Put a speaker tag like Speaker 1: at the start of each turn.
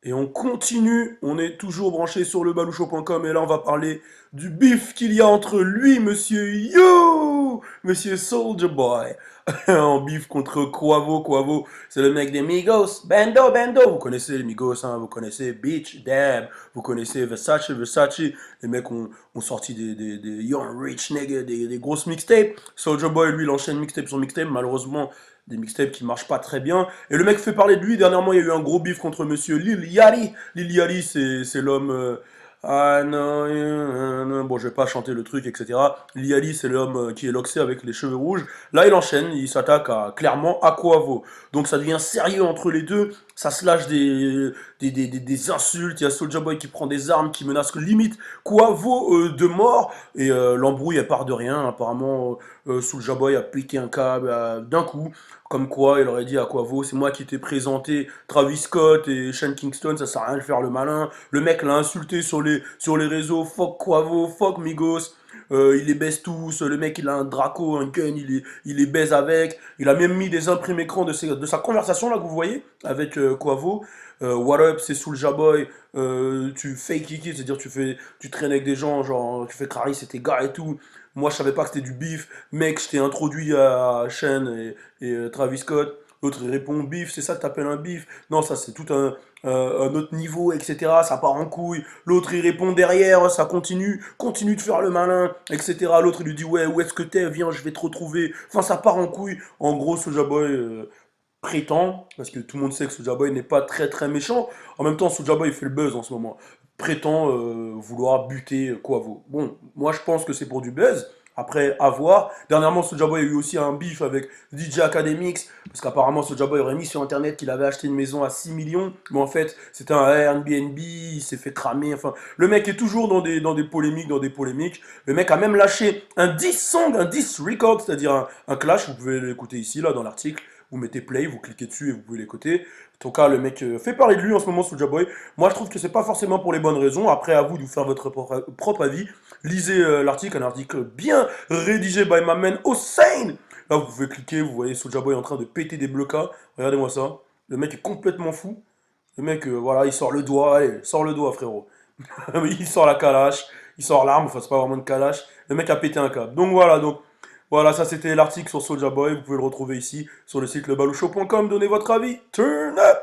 Speaker 1: Et on continue, on est toujours branché sur le balucho.com et là on va parler du bif qu'il y a entre lui, monsieur You, monsieur Soldier Boy, en bif contre Quavo. Quavo, c'est le mec des Migos, Bando, Bando, vous connaissez les Migos, hein, vous connaissez Beach, Dab, vous connaissez Versace, Versace, les mecs ont sorti des Young Rich Nigga, des grosses mixtapes. Soldier Boy, lui, il enchaîne mixtape sur mixtape, malheureusement, des mixtapes qui marchent pas très bien. Et le mec fait parler de lui. Dernièrement, il y a eu un gros bif contre monsieur Lil Yachty. Lil Yachty, c'est l'homme. Ah non, bon, je vais pas chanter le truc, etc. Lil Yachty, c'est l'homme qui est loxé avec les cheveux rouges. Là, il enchaîne, il s'attaque clairement à Quavo. Donc ça devient sérieux entre les deux. Ça se lâche des insultes. Il y a Soulja Boy qui prend des armes, qui menace limite Quavo de mort. Et l'embrouille, elle part de rien. Apparemment, Soulja Boy a piqué un câble d'un coup. Comme quoi, il aurait dit à Quavo, c'est moi qui t'ai présenté Travis Scott et Sean Kingston, ça sert à rien de faire le malin. Le mec l'a insulté sur les réseaux, fuck Quavo, fuck Migos. Il les baise tous, le mec il a un Draco, un gun, il les baise avec. Il a même mis des imprimés écrans de sa conversation là que vous voyez avec Quavo. What up, c'est Soulja Boy, tu fake kiki, c'est-à-dire tu traînes avec des gens, genre tu fais Caris et tes gars et tout. Moi je savais pas que c'était du beef, mec, je t'ai introduit à Sean et Travis Scott. L'autre il répond bif, c'est ça que t'appelles un bif? Non, ça c'est tout un autre niveau, etc. Ça part en couille. L'autre il répond derrière, ça continue de faire le malin, etc. L'autre il lui dit ouais, où est-ce que t'es? Viens, je vais te retrouver. Enfin, ça part en couille. En gros, Soulja Boy prétend, parce que tout le monde sait que Soulja Boy n'est pas très très méchant. En même temps, Soulja Boy fait le buzz en ce moment. Prétend vouloir buter Quavo. Bon, moi je pense que c'est pour du buzz. Après, à voir. Dernièrement, Soulja Boy a eu aussi un beef avec DJ Academics, parce qu'apparemment, Soulja Boy aurait mis sur internet qu'il avait acheté une maison à 6 millions, mais en fait, c'était un Airbnb, il s'est fait cramer. Enfin, le mec est toujours dans des polémiques, dans des polémiques. Le mec a même lâché un diss song, un diss record, c'est-à-dire un clash. Vous pouvez l'écouter ici, là, dans l'article. Vous mettez play, vous cliquez dessus et vous pouvez l'écouter. En tout cas, le mec fait parler de lui en ce moment, Soulja Boy. Moi, je trouve que c'est pas forcément pour les bonnes raisons. Après, à vous de vous faire votre propre avis. Lisez l'article, un article bien rédigé by my man Hossein. Là, vous pouvez cliquer, vous voyez Soulja Boy en train de péter des blocs. Regardez-moi ça. Le mec est complètement fou. Le mec, voilà, il sort le doigt. Allez, sors le doigt, frérot. Il sort la calache, il sort l'arme. Enfin, c'est pas vraiment une calache. Le mec a pété un câble. Donc voilà, voilà, ça c'était l'article sur Soulja Boy. Vous pouvez le retrouver ici sur le site lebaloucho.com. Donnez votre avis. Turn up!